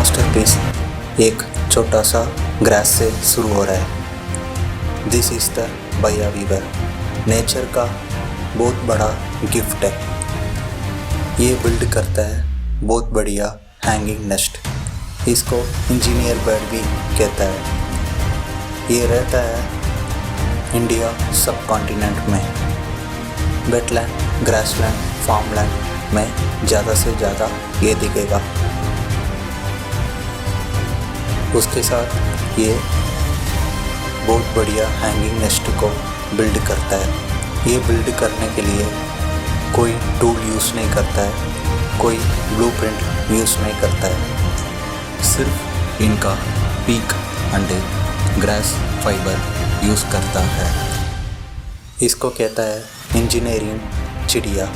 Masterpiece एक छोटा सा ग्रास से शुरू हो रहा है। दिस इज द भैया वीवर। नेचर का बहुत बड़ा गिफ्ट है। ये बिल्ड करता है बहुत बढ़िया हैंगिंग नेस्ट। इसको इंजीनियर बर्ड भी कहता है। ये रहता है इंडिया सब कॉन्टिनेंट में। वेटलैंड, ग्रासलैंड, फार्मलैंड में ज़्यादा से ज़्यादा ये दिखेगा। उसके साथ ये बहुत बढ़िया हैंगिंग नेस्ट को बिल्ड करता है। ये बिल्ड करने के लिए कोई टूल यूज़ नहीं करता है, कोई ब्लूप्रिंट यूज़ नहीं करता है। सिर्फ इनका पीक अंडे ग्रास फाइबर यूज़ करता है। इसको कहता है इंजीनियरिंग चिड़िया।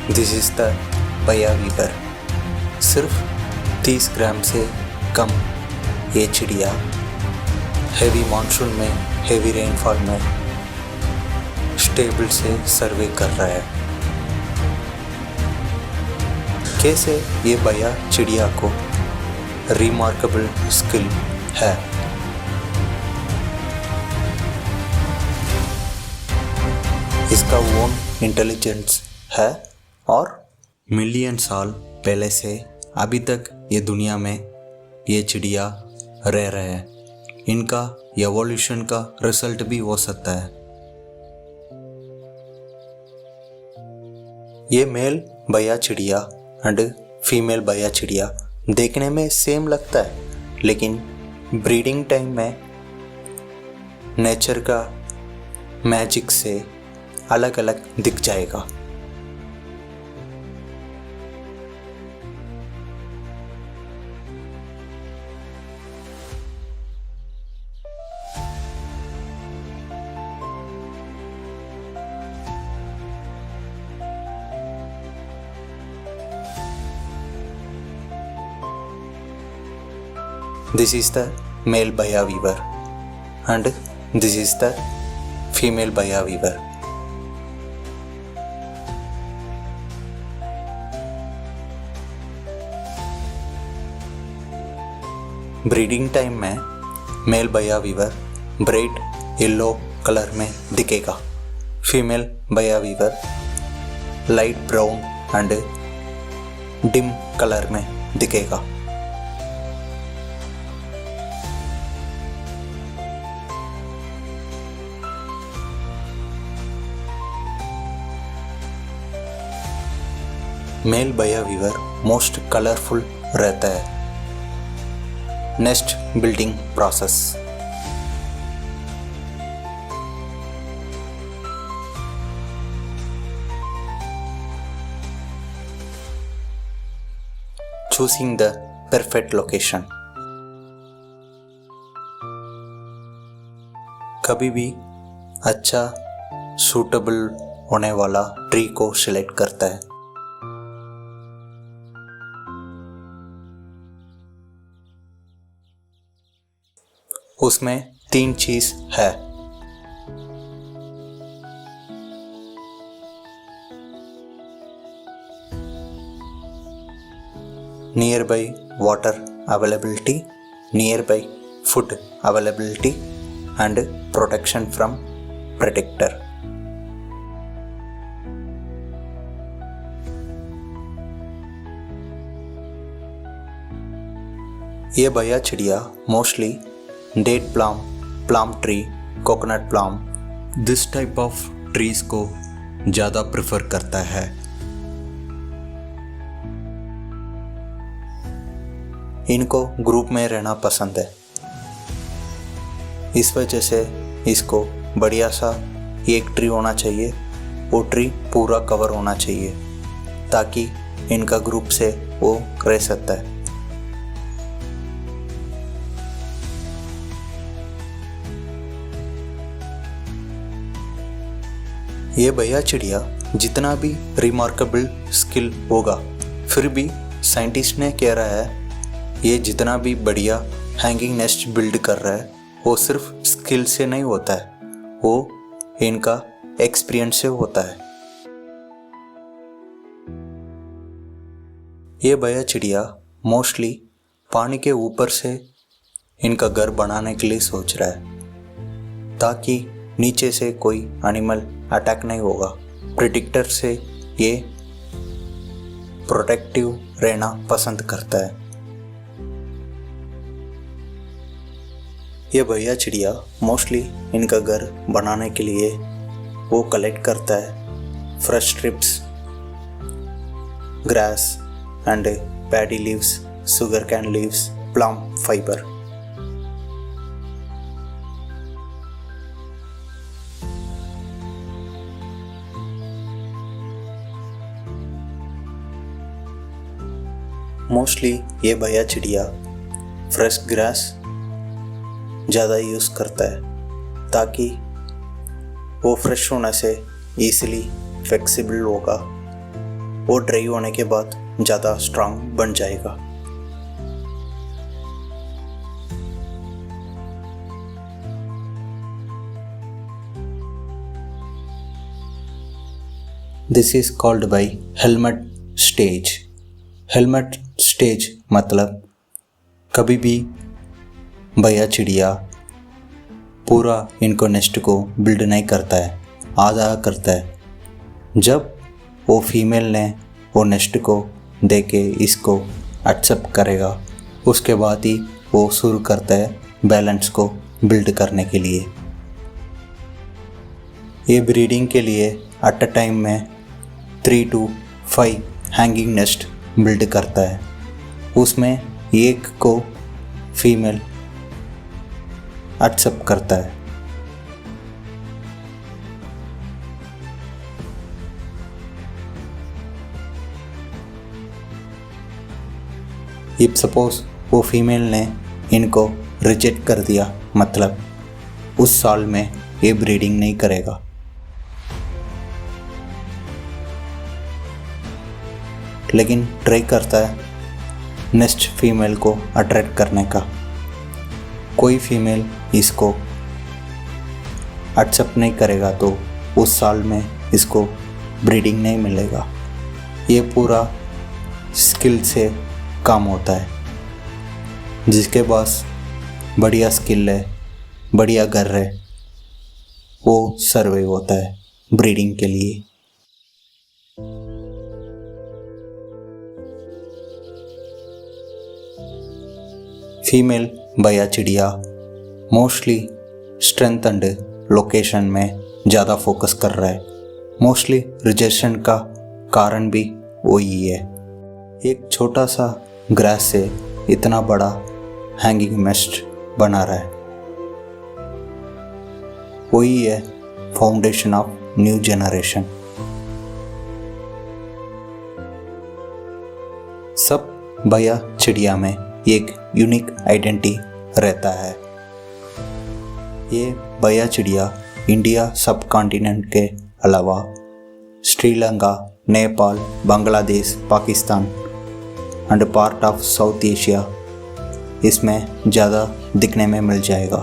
दिस इज़ द भैया वीवर। सिर्फ 30 ग्राम से कम ये चिड़िया हेवी मानसून में, हेवी रेनफॉल में स्टेबल से सर्वे कर रहा है। कैसे ये भैया चिड़िया को रिमार्केबल स्किल है। इसका ओन इंटेलिजेंस है और मिलियन साल पहले से अभी तक ये दुनिया में ये चिड़िया रह रहे हैं। इनका एवोल्यूशन का रिजल्ट भी हो सकता है। ये मेल भैया चिड़िया एंड फीमेल भैया चिड़िया देखने में सेम लगता है, लेकिन ब्रीडिंग टाइम में नेचर का मैजिक से अलग अलग दिख जाएगा। This is the male Bhaya weaver and this is the female Bhaya weaver. Breeding time में male Baya weaver bright yellow colour में दिखेगा। Female Baya weaver light brown and dim colour में दिखेगा। Male Baya weaver most colourful रहता है। Nest building process. Choosing the perfect location. कभी भी अच्छा सूटेबल होने वाला ट्री को सिलेक्ट करता है। उसमें 3 चीज है। Nearby water availability, nearby food availability and protection from predator. ये भैया चिड़िया mostly date palm, palm tree, coconut palm this type of trees को ज़्यादा प्रेफर करता है। इनको ग्रुप में रहना पसंद है। इस वजह से इसको बढ़िया सा एक ट्री होना चाहिए। वो ट्री पूरा कवर होना चाहिए ताकि इनका ग्रुप से वो रह सकता है। ये भैया चिड़िया जितना भी रिमार्केबल स्किल होगा, फिर भी साइंटिस्ट ने कह रहा है ये जितना भी बढ़िया हैंगिंग नेस्ट बिल्ड कर रहा है वो सिर्फ स्किल से नहीं होता है, वो इनका एक्सपीरियंसिव होता है। ये भैया चिड़िया मोस्टली पानी के ऊपर से इनका घर बनाने के लिए सोच रहा है ताकि नीचे से कोई एनिमल अटैक नहीं होगा। प्रेडिक्टर से ये प्रोटेक्टिव रहना पसंद करता है। ये भैया चिड़िया मोस्टली इनका घर बनाने के लिए वो कलेक्ट करता है fresh strips, grass and paddy leaves, sugar cane leaves, plum fibre. Mostly ये भैया चिड़िया फ्रेश ग्रास ज़्यादा यूज़ करता है ताकि वो फ्रेश होने से ईज़िली फ्लेक्सिबल होगा, वो ड्राई होने के बाद ज़्यादा स्ट्रांग बन जाएगा। This is called by helmet stage. Helmet stage मतलब कभी भी भैया चिड़िया पूरा इनको नेस्ट को बिल्ड नहीं करता है, आधा करता है। जब वो फीमेल ने वो नेस्ट को देके इसको एक्सेप्ट करेगा, उसके बाद ही वो शुरू करता है बैलेंस को बिल्ड करने के लिए। ये ब्रीडिंग के लिए एट अ टाइम में 3 to 5 हैंगिंग नेस्ट बिल्ड करता है। उसमें एक को फीमेल एक्सेप्ट करता है। इफ सपोज वो फीमेल ने इनको रिजेक्ट कर दिया, मतलब उस साल में ये ब्रीडिंग नहीं करेगा। लेकिन ट्राई करता है नेक्स्ट फीमेल को अट्रैक्ट करने का। कोई फीमेल इसको एक्सेप्ट नहीं करेगा तो उस साल में इसको ब्रीडिंग नहीं मिलेगा। ये पूरा स्किल से काम होता है। जिसके पास बढ़िया स्किल है, बढ़िया घर है, वो सर्वाइव होता है ब्रीडिंग के लिए। फीमेल भैया चिड़िया मोस्टली स्ट्रेंथ एंड लोकेशन में ज़्यादा फोकस कर रहा है। मोस्टली रिजेक्शन का कारण भी वही है। एक छोटा सा ग्रास से इतना बड़ा हैंगिंग नेस्ट बना रहा है। वही है फाउंडेशन ऑफ न्यू जनरेशन। सब भैया चिड़िया में एक यूनिक आइडेंटिटी रहता है। ये भैया चिड़िया इंडिया सब कॉन्टिनेंट के अलावा Sri Lanka, Nepal, Bangladesh, Pakistan and part of south Asia इसमें ज़्यादा दिखने में मिल जाएगा।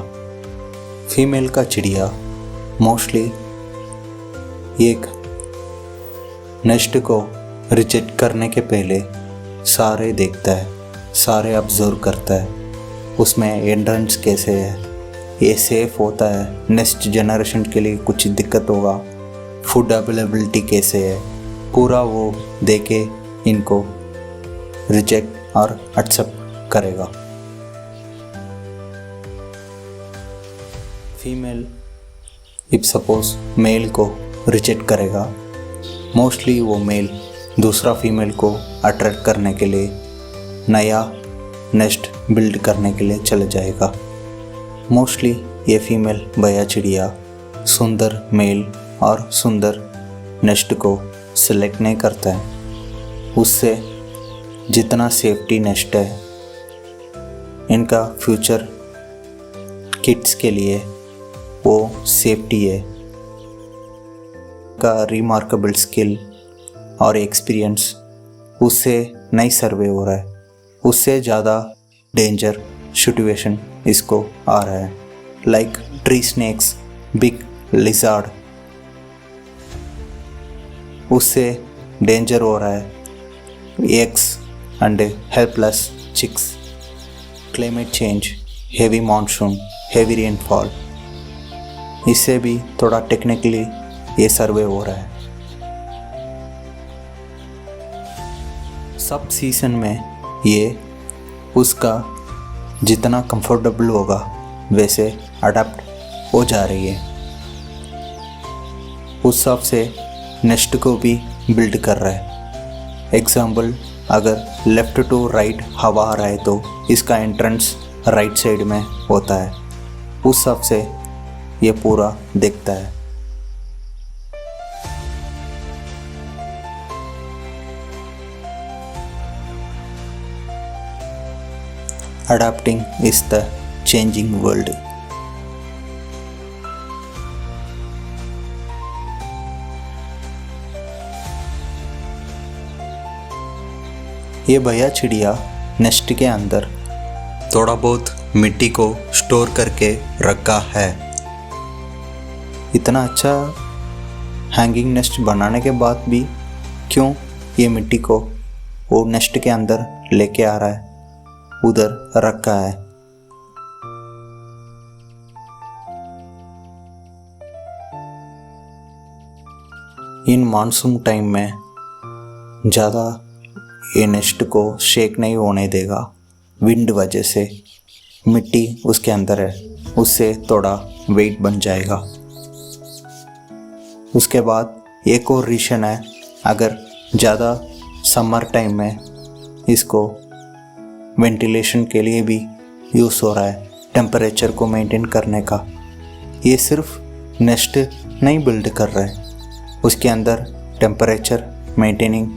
फीमेल का चिड़िया मोस्टली एक नेस्ट को रिजेक्ट करने के पहले सारे देखता है, सारे ऑब्जर्व करता है। उसमें एंट्रेंस कैसे है, ये सेफ होता है, नेक्स्ट जनरेशन के लिए कुछ दिक्कत होगा, फूड अवेलेबिलिटी कैसे है, पूरा वो देके इनको रिजेक्ट और एक्सेप्ट करेगा। फीमेल इफ सपोज मेल को रिजेक्ट करेगा, मोस्टली वो मेल दूसरा फीमेल को अट्रैक्ट करने के लिए नया नेस्ट बिल्ड करने के लिए चले जाएगा। मोस्टली ये फीमेल भैया चिड़िया सुंदर मेल और सुंदर नेस्ट को सिलेक्ट नहीं करता है। उससे जितना सेफ्टी नेस्ट है इनका फ्यूचर किड्स के लिए वो सेफ्टी है। का रिमार्केबल स्किल और एक्सपीरियंस उससे नहीं सर्वे हो रहा है, उससे ज़्यादा डेंजर सिचुएशन इसको आ रहा है। Like tree snakes, big lizard उससे डेंजर हो रहा है eggs and helpless chicks. Climate change, heavy monsoon, heavy rainfall, इससे भी थोड़ा टेक्निकली ये सर्वे हो रहा है। सब सीज़न में ये उसका जितना कंफर्टेबल होगा वैसे अडेप्ट हो जा रही है। उस हिसाब से नेस्ट को भी बिल्ड कर रहा है। एग्जाम्पल, अगर लेफ़्ट टू राइट हवा आ रहा है तो इसका एंट्रेंस राइट साइड में होता है। उस हिसाब से ये पूरा दिखता है। Adapting is the changing world. ये भैया चिड़िया नेस्ट के अंदर थोड़ा बहुत मिट्टी को स्टोर करके रखा है। इतना अच्छा हैंगिंग नेस्ट बनाने के बाद भी क्यों ये मिट्टी को वो नेस्ट के अंदर लेके आ रहा है, उधर रखा है। इन मानसून टाइम में ज़्यादा ये नेस्ट को शेक नहीं होने देगा। विंड वजह से मिट्टी उसके अंदर है, उससे थोड़ा वेट बन जाएगा। उसके बाद एक और रीज़न है, अगर ज़्यादा समर टाइम में इसको वेंटिलेशन के लिए भी यूज़ हो रहा है, टेम्परेचर को मेंटेन करने का। ये सिर्फ नेस्ट नहीं बिल्ड कर रहा है, उसके अंदर temperature maintaining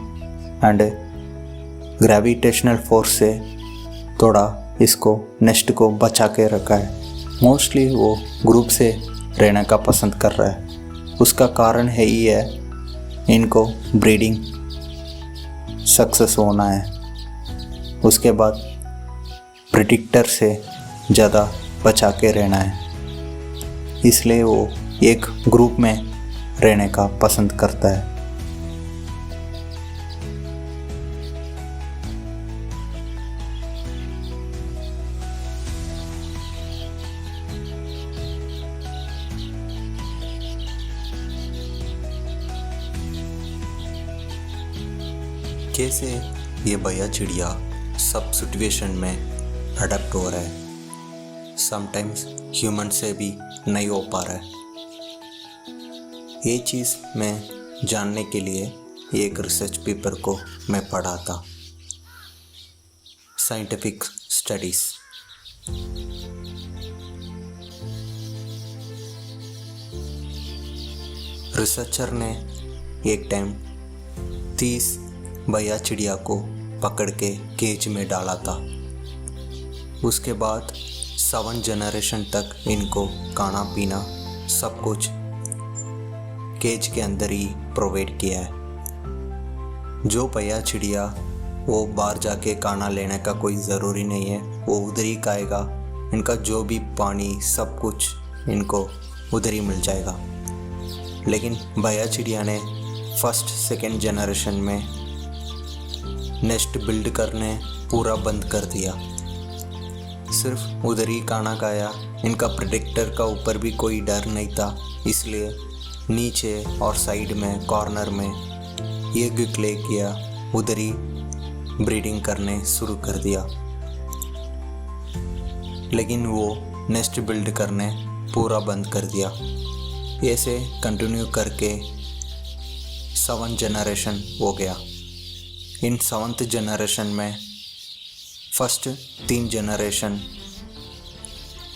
and gravitational force से थोड़ा इसको नेस्ट को बचा के रखा है। मोस्टली वो ग्रुप से रहने का पसंद कर रहा है। उसका कारण है ही है, इनको ब्रीडिंग सक्सेस होना है। उसके बाद प्रेडिक्टर से ज़्यादा बचा के रहना है, इसलिए वो एक ग्रुप में रहने का पसंद करता है। कैसे ये भैया चिड़िया सब सिचुएशन में अडेप्ट हो रहा है, समटाइम्स ह्यूमन से भी नहीं हो पा रहा है। ये चीज़ मैं जानने के लिए एक रिसर्च पेपर को मैं पढ़ा था, साइंटिफिक स्टडीज़। रिसर्चर ने एक टाइम 30 भैया चिड़िया को पकड़ के केज में डाला था। उसके बाद 7 जनरेशन तक इनको खाना पीना सब कुछ केज के अंदर ही प्रोवाइड किया है। जो भैया चिड़िया वो बाहर जाके खाना लेने का कोई ज़रूरी नहीं है, वो उधर ही खाएगा। इनका जो भी पानी सब कुछ इनको उधर ही मिल जाएगा। लेकिन भैया चिड़िया ने फर्स्ट सेकेंड जनरेशन में नेस्ट बिल्ड करने पूरा बंद कर दिया, सिर्फ उधर ही खाना खाया। इनका प्रेडिक्टर का ऊपर भी कोई डर नहीं था, इसलिए नीचे और साइड में कॉर्नर में ये गिकले किया, उधर ही ब्रीडिंग करने शुरू कर दिया। लेकिन वो नेस्ट बिल्ड करने पूरा बंद कर दिया। ऐसे कंटिन्यू करके 7 जनरेशन हो गया। इन 7th जनरेशन में फर्स्ट 3 जनरेशन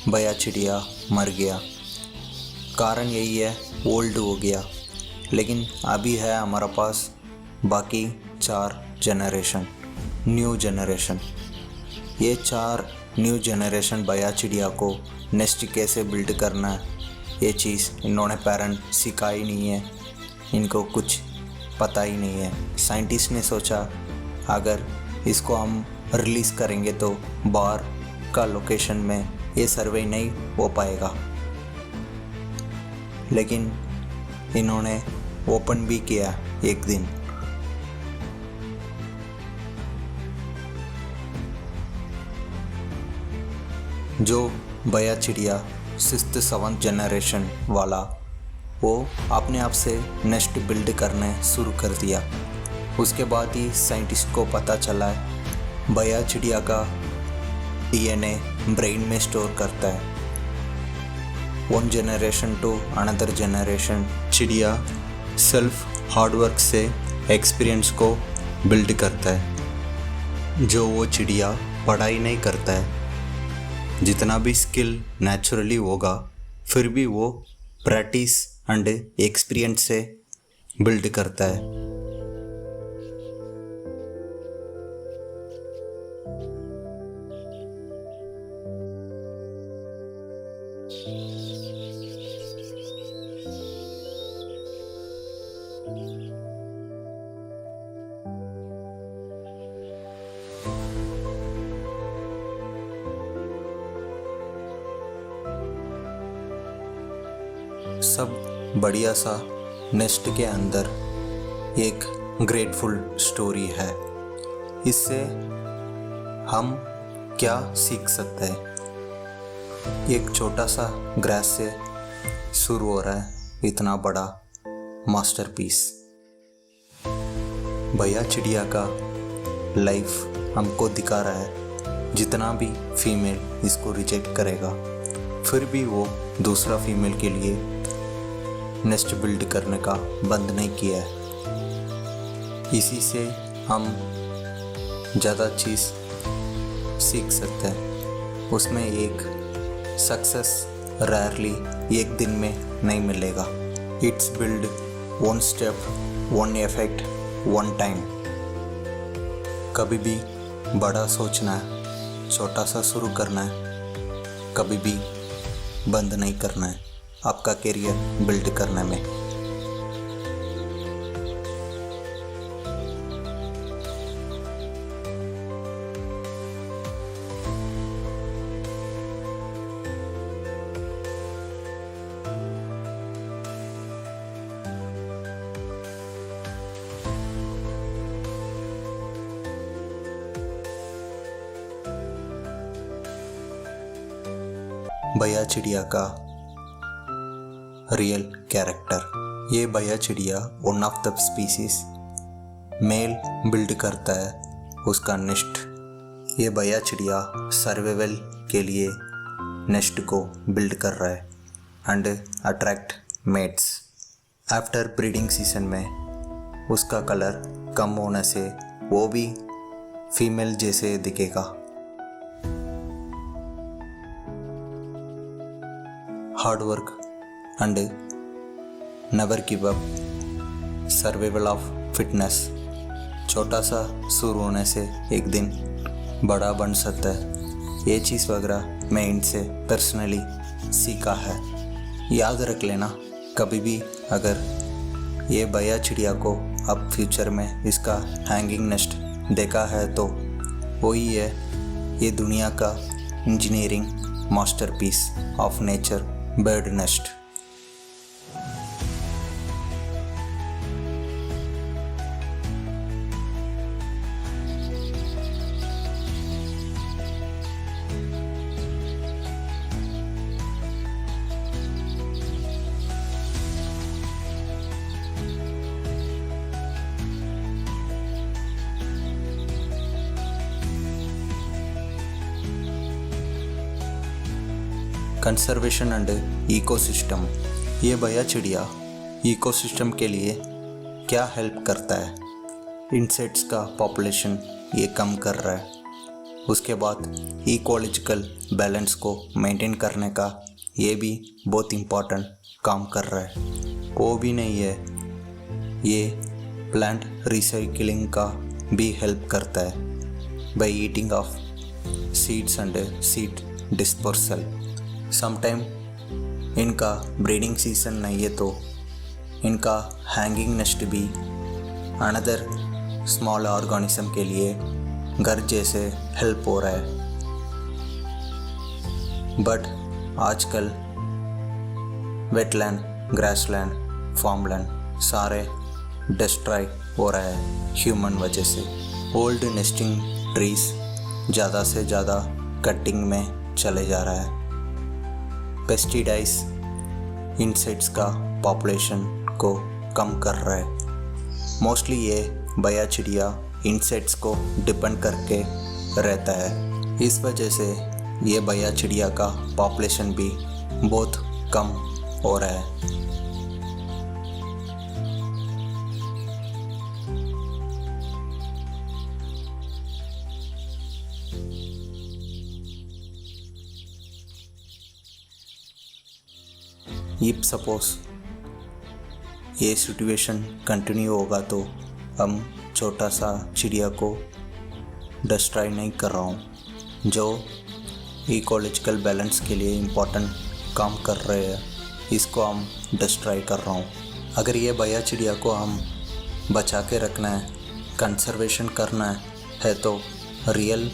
भैया चिड़िया मर गया। कारण यही है, ओल्ड हो गया। लेकिन अभी है हमारे पास बाकी 4 जनरेशन, न्यू जनरेशन। ये 4 न्यू जनरेशन भैया चिड़िया को नेस्ट कैसे बिल्ड करना है, ये चीज़ इन्होंने पेरेंट सिखाई नहीं है, इनको कुछ पता ही नहीं है। साइंटिस्ट ने सोचा अगर इसको हम रिलीज़ करेंगे तो बाहर का लोकेशन में ये सर्वे नहीं हो पाएगा। लेकिन इन्होंने ओपन भी किया एक दिन। जो बया चिड़िया 6th-7th जनरेशन वाला, वो अपने आप से नेस्ट बिल्ड करने शुरू कर दिया। उसके बाद ही साइंटिस्ट को पता चला है बया चिड़िया का डीएनए ब्रेन में स्टोर करता है। One generation to another generation चिड़िया सेल्फ हार्डवर्क से एक्सपीरियंस को बिल्ड करता है। जो वो चिड़िया पढ़ाई नहीं करता है, जितना भी स्किल नेचुरली होगा, फिर भी वो प्रैक्टिस एंड एक्सपीरियंस से बिल्ड करता है। सब बढ़िया सा नेस्ट के अंदर एक ग्रेटफुल स्टोरी है। इससे हम क्या सीख सकते हैं? एक छोटा सा ग्रास से शुरू हो रहा है इतना बड़ा मास्टरपीस। बया चिड़िया का लाइफ हमको दिखा रहा है। जितना भी फीमेल इसको रिजेक्ट करेगा, फिर भी वो दूसरा फीमेल के लिए नेस्ट बिल्ड करने का बंद नहीं किया है। इसी से हम ज़्यादा चीज़ सीख सकते हैं। उसमें एक सक्सेस रेयरली एक दिन में नहीं मिलेगा। It's build one step, one effect, one time. कभी भी बड़ा सोचना है, छोटा सा शुरू करना है, कभी भी बंद नहीं करना है आपका करियर बिल्ड करने में। बया चिड़िया का रियल कैरेक्टर। ये बया चिड़िया one of the species male build करता है उसका नेस्ट। ये बया चिड़िया सर्वाइवल के लिए नेस्ट को बिल्ड कर रहा है and attract mates. After breeding season में उसका कलर कम होने से वो भी फीमेल जैसे दिखेगा। Hard work and never give up, survival of fitness. छोटा सा शुरू होने से एक दिन बड़ा बन सकता है। ये चीज़ वगैरह मैं इनसे पर्सनली सीखा है। याद रख लेना, कभी भी अगर ये बया चिड़िया को अब फ्यूचर में इसका हैंगिंग नेस्ट देखा है तो वही है ये दुनिया का engineering masterpiece of nature, bird nest. Conservation and ecosystem. ये बया चिड़िया इकोसिस्टम के लिए क्या हेल्प करता है? इंसेक्ट्स का पॉपुलेशन ये कम कर रहा है। उसके बाद इकोलॉजिकल बैलेंस को मेंटेन करने का ये भी बहुत इम्पोर्टेंट काम कर रहा है। वो भी नहीं है, ये प्लांट रिसाइकलिंग का भी हेल्प करता है by eating of seeds and seed dispersal. Sometime इनका ब्रीडिंग सीजन नहीं है तो इनका हैंगिंग नेस्ट भी अनदर स्मॉल ऑर्गेनिज्म के लिए घर जैसे हेल्प हो रहा है। बट आजकल वेटलैंड, ग्रासलैंड, फार्मलैंड सारे डिस्ट्रॉय हो रहा है ह्यूमन वजह से। ओल्ड नेस्टिंग ट्रीज ज़्यादा से ज़्यादा कटिंग में चले जा रहा है। पेस्टिसाइड्स इंसेक्ट्स का पॉपुलेशन को कम कर रहा है। मोस्टली ये बया चिड़िया इंसेक्ट्स को डिपेंड करके रहता है। इस वजह से ये बया चिड़िया का पॉपुलेशन भी बहुत कम हो रहा है। इफ सपोज ये सिचुएशन कंटिन्यू होगा तो हम छोटा सा चिड़िया को डिस्ट्रॉय नहीं कर रहा हूँ, जो इकोलॉजिकल बैलेंस के लिए इम्पोर्टेंट काम कर रहे हैं, इसको हम डिस्ट्रॉय कर रहा हूँ। अगर ये बया चिड़िया को हम बचा के रखना है, कंजर्वेशन करना है तो real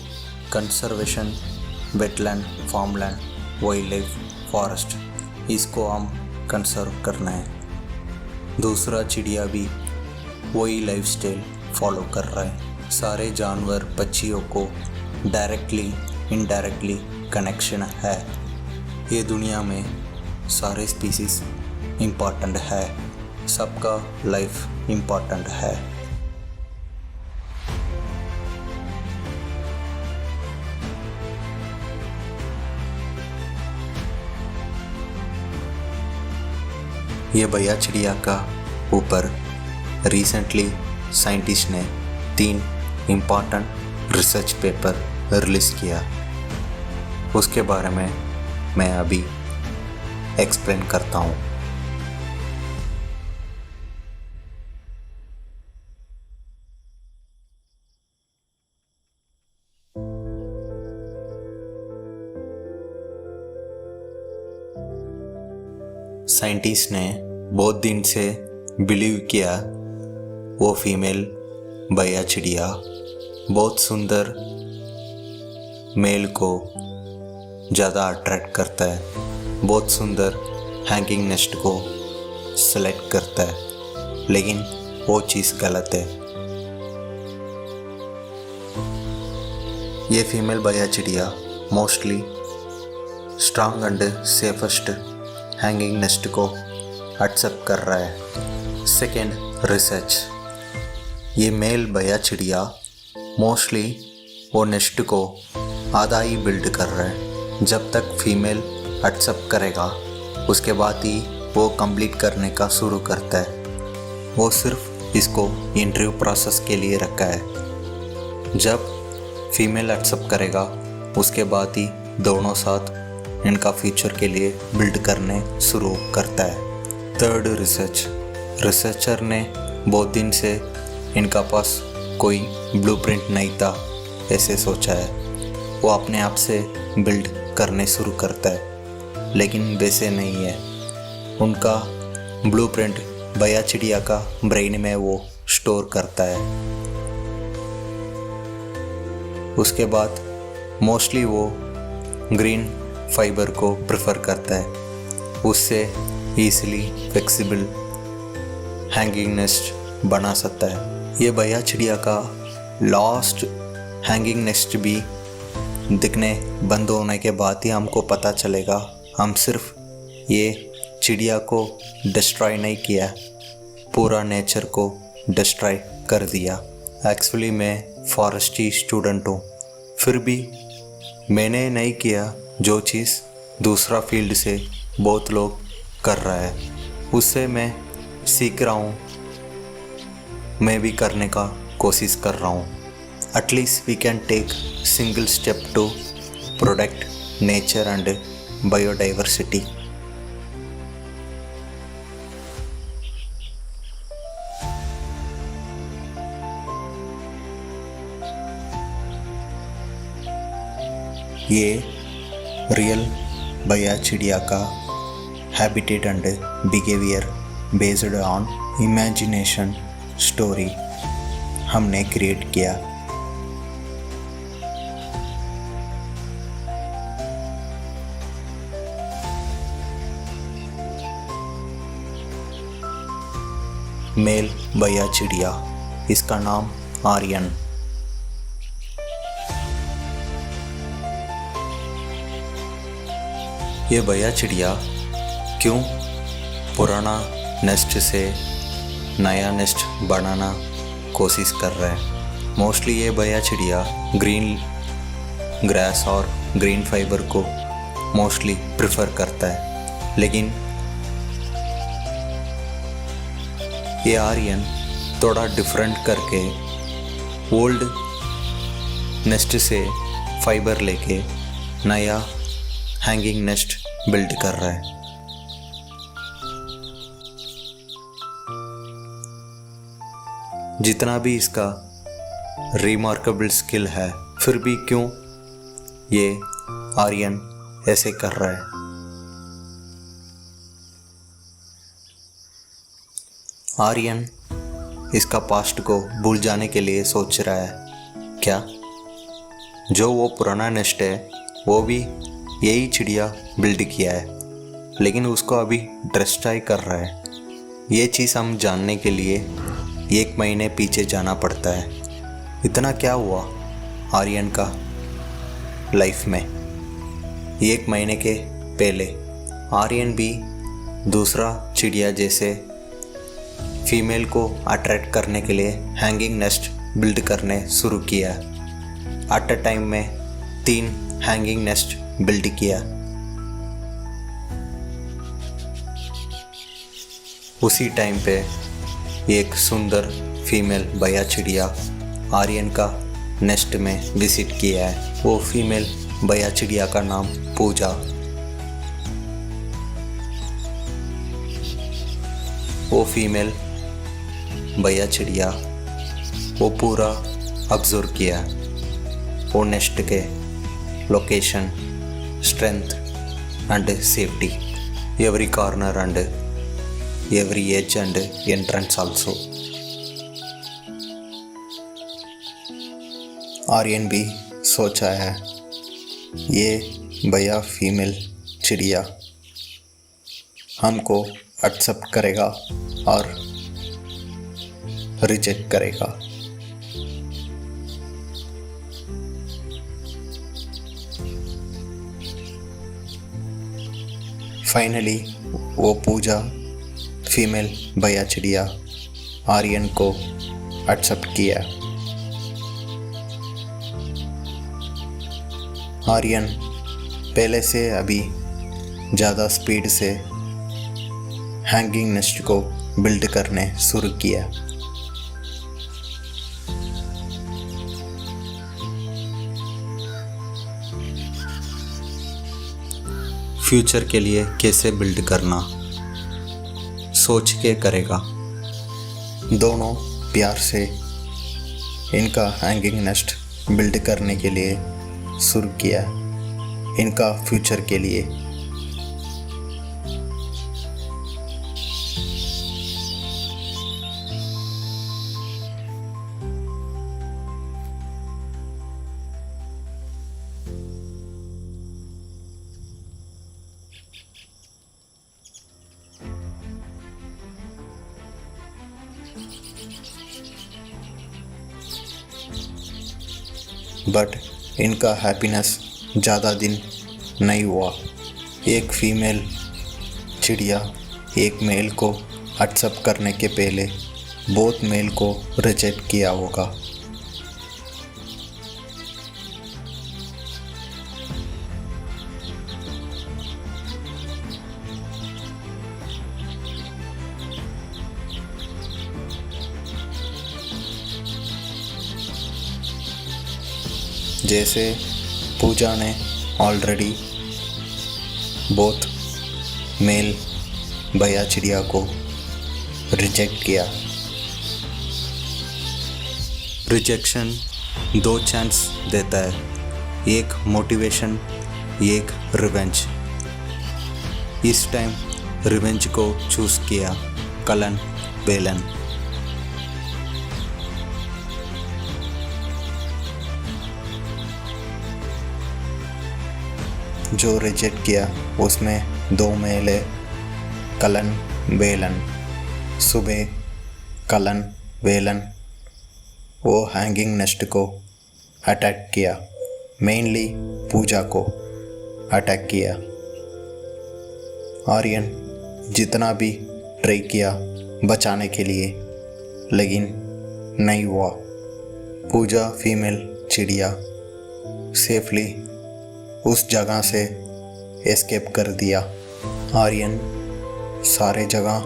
conservation wetland, farmland, wild life, forest, इसको हम कंजर्व करना है। दूसरा चिड़िया भी वही लाइफस्टाइल फॉलो कर रहा है। सारे जानवर पक्षियों को डायरेक्टली इनडायरेक्टली कनेक्शन है। ये दुनिया में सारे स्पीसीज इम्पॉर्टेंट है, सबका लाइफ इम्पॉर्टेंट है। ये बया चिड़िया का ऊपर रिसेंटली साइंटिस्ट ने 3 इम्पॉर्टेंट रिसर्च पेपर रिलीज़ किया। उसके बारे में मैं अभी एक्सप्लेन करता हूँ। साइंटिस्ट ने बहुत दिन से बिलीव किया वो फीमेल बया चिड़िया बहुत सुंदर मेल को ज़्यादा अट्रैक्ट करता है, बहुत सुंदर हैंगिंग नेस्ट को सेलेक्ट करता है, लेकिन वो चीज़ गलत है। ये फीमेल बया चिड़िया mostly strong and safest hanging nest को एक्सेप्ट कर रहा है। Second, research. ये मेल बया चिड़िया मोस्टली वो नेस्ट को आधा ही बिल्ड कर रहा है। जब तक फीमेल एक्सेप्ट करेगा उसके बाद ही वो कंप्लीट करने का शुरू करता है। वो सिर्फ इसको इंटरव्यू प्रोसेस के लिए रखा है। जब फीमेल एक्सेप्ट करेगा उसके बाद ही दोनों साथ इनका फ्यूचर के लिए बिल्ड करने शुरू करता है। Third, research. रिसर्चर ने बहुत दिन से इनका पास कोई ब्लूप्रिंट नहीं था ऐसे सोचा है। वो अपने आप से बिल्ड करने शुरू करता है, लेकिन वैसे नहीं है। उनका ब्लूप्रिंट बया चिड़िया का ब्रेन में वो स्टोर करता है। उसके बाद मोस्टली वो ग्रीन फाइबर को प्रेफर करता है, उससे ईजिली फ्लेक्सिबल हैंगिंग नेस्ट बना सकता है। ये बया चिड़िया का लास्ट हैंगिंग नेस्ट भी दिखने बंद होने के बाद ही हमको पता चलेगा। हम सिर्फ ये चिड़िया को डिस्ट्रॉय नहीं किया, पूरा नेचर को डिस्ट्रॉय कर दिया। एक्चुअली मैं फॉरेस्ट्री स्टूडेंट हूँ, फिर भी मैंने नहीं किया जो चीज़ दूसरा फील्ड से बहुत लोग कर रहा है, उससे मैं सीख रहा हूँ, मैं भी करने का कोशिश कर रहा हूँ। At least we can take single step to protect nature and biodiversity. ये रियल बया चिड़िया का habitat and behaviour based on imagination story हमने क्रिएट किया। मेल भैया चिड़िया, इसका नाम आर्यन। ये भैया चिड़िया क्यों पुराना नेस्ट से नया नेस्ट बनाना कोशिश कर रहा है? मोस्टली ये भैया चिड़िया ग्रीन ग्रास और ग्रीन फाइबर को मोस्टली प्रेफर करता है, लेकिन ये आर्यन थोड़ा डिफरेंट करके ओल्ड नेस्ट से फाइबर लेके नया हैंगिंग नेस्ट बिल्ड कर रहा है। जितना भी इसका रिमार्केबल स्किल है, फिर भी क्यों ये आर्यन ऐसे कर रहा है? आर्यन इसका पास्ट को भूल जाने के लिए सोच रहा है। क्या जो वो पुराना नेस्ट है वो भी यही चिड़िया बिल्ड किया है, लेकिन उसको अभी डिस्ट्रॉय कर रहा है? ये चीज़ हम जानने के लिए 1 महीने पीछे जाना पड़ता है। इतना क्या हुआ आर्यन का लाइफ में? 1 महीने के पहले आर्यन भी दूसरा चिड़िया जैसे फीमेल को अट्रैक्ट करने के लिए हैंगिंग नेस्ट बिल्ड करने शुरू किया। एट अ टाइम में 3 हैंगिंग नेस्ट बिल्ड किया। उसी टाइम पे एक सुंदर फीमेल भैया चिड़िया आर्यन का नेस्ट में विजिट किया है। वो फीमेल भैया चिड़िया का नाम पूजा। वो फीमेल भैया चिड़िया वो पूरा ऑब्जर्व किया, वो नेस्ट के location, strength and safety, every corner and every edge and entrance also. Aryan भी सोचा है ये भैया फीमेल चिड़िया हमको एक्सेप्ट करेगा और रिजेक्ट करेगा। फाइनली वो पूजा फीमेल भैया चिड़िया आर्यन को एक्सेप्ट किया। आर्यन पहले से अभी ज़्यादा स्पीड से हैंगिंग नेस्ट को बिल्ड करने शुरू किया। फ्यूचर के लिए कैसे बिल्ड करना सोच के करेगा। दोनों प्यार से इनका हैंगिंग नेस्ट बिल्ड करने के लिए शुरू किया, इनका फ्यूचर के लिए। बट इनका हैप्पीनेस ज़्यादा दिन नहीं हुआ। एक फीमेल चिड़िया एक मेल को एक्सेप्ट करने के पहले बोथ मेल को रिजेक्ट किया होगा। जैसे पूजा ने ऑलरेडी बोथ मेल भैया चिड़िया को रिजेक्ट किया। रिजेक्शन 2 चांस देता है, एक मोटिवेशन, एक रिवेंज। इस टाइम रिवेंज को चूज किया कलन बेलन। जो रिजेक्ट किया उसमें 2 मेल है, कलन बेलन। सुबह कलन वेलन वो हैंगिंग नेस्ट को अटैक किया, मेनली पूजा को अटैक किया। आर्यन जितना भी ट्राई किया बचाने के लिए, लेकिन नहीं हुआ। पूजा फीमेल चिड़िया सेफली उस जगह से एस्केप कर दिया। आर्यन सारे जगह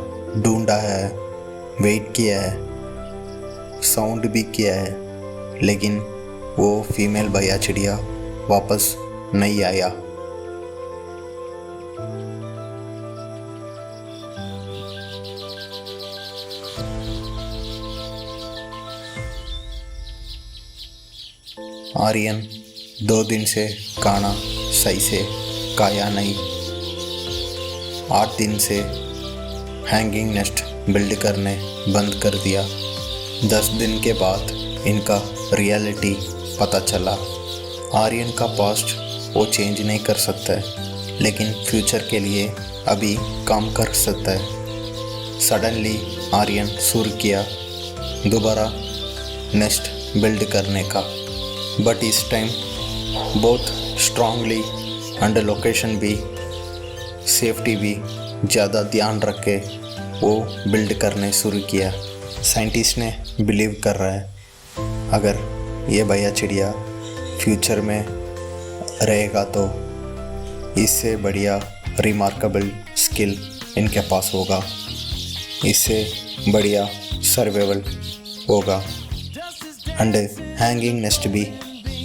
ढूंढा है, वेट किया है, साउंड भी किया है, लेकिन वो फीमेल भैया चिड़िया वापस नहीं आया। आर्यन 2 दिन से खाना सही से खाया नहीं। 8 दिन से हैंगिंग नेस्ट बिल्ड करने बंद कर दिया। 10 दिन के बाद इनका रियलिटी पता चला। आर्यन का पास्ट वो चेंज नहीं कर सकता है, लेकिन फ्यूचर के लिए अभी काम कर सकता है। सडनली आर्यन शुरू किया दोबारा नेस्ट बिल्ड करने का, बट इस टाइम बहुत स्ट्रांगली एंड लोकेशन भी सेफ्टी भी ज़्यादा ध्यान रख के वो बिल्ड करने शुरू किया। साइंटिस्ट ने बिलीव कर रहा है अगर ये भैया चिड़िया फ्यूचर में रहेगा तो इससे बढ़िया रिमार्केबल स्किल इनके पास होगा, इससे बढ़िया सर्वाइवल होगा एंड हैंगिंग नेस्ट भी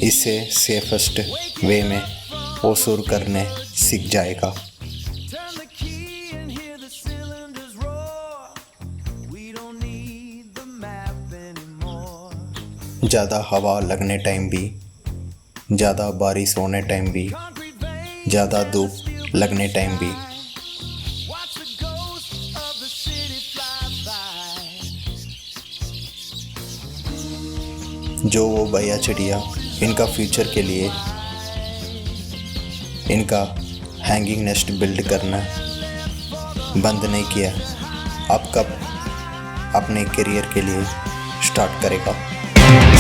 इससे सेफेस्ट वे में वो शुरू करने सीख जाएगा। ज़्यादा हवा लगने टाइम भी, ज़्यादा बारिश होने टाइम भी, ज़्यादा धूप लगने टाइम भी जो वो भैया चिड़िया इनका फ्यूचर के लिए इनका हैंगिंग नेस्ट बिल्ड करना बंद नहीं किया, अब कब अपने करियर के लिए स्टार्ट करेगा।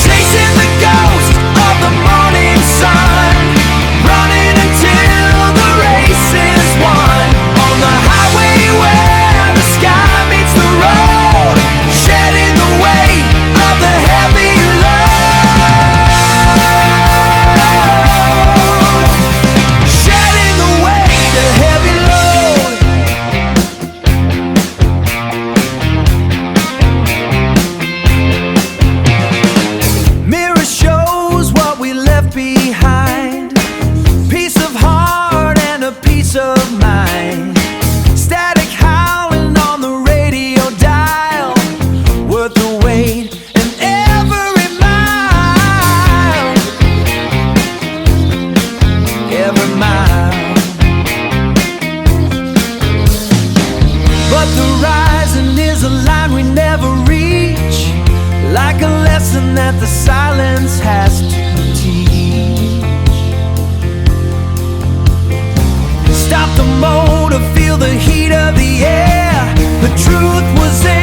Chasing the ghost of the morning sun, running until the race is won, on the highway where the sky meets the road, shedding the weight of the heavy load, shedding the weight of heavy load. Mirror shows what we left behind, peace of heart and a peace of mind, static howling on the radio dial, worth the wait and every mile, every mile. But the rising is a line we never reach, like a lesson that the silence has to teach. Stop the motor, feel the heat of the air. The truth was there.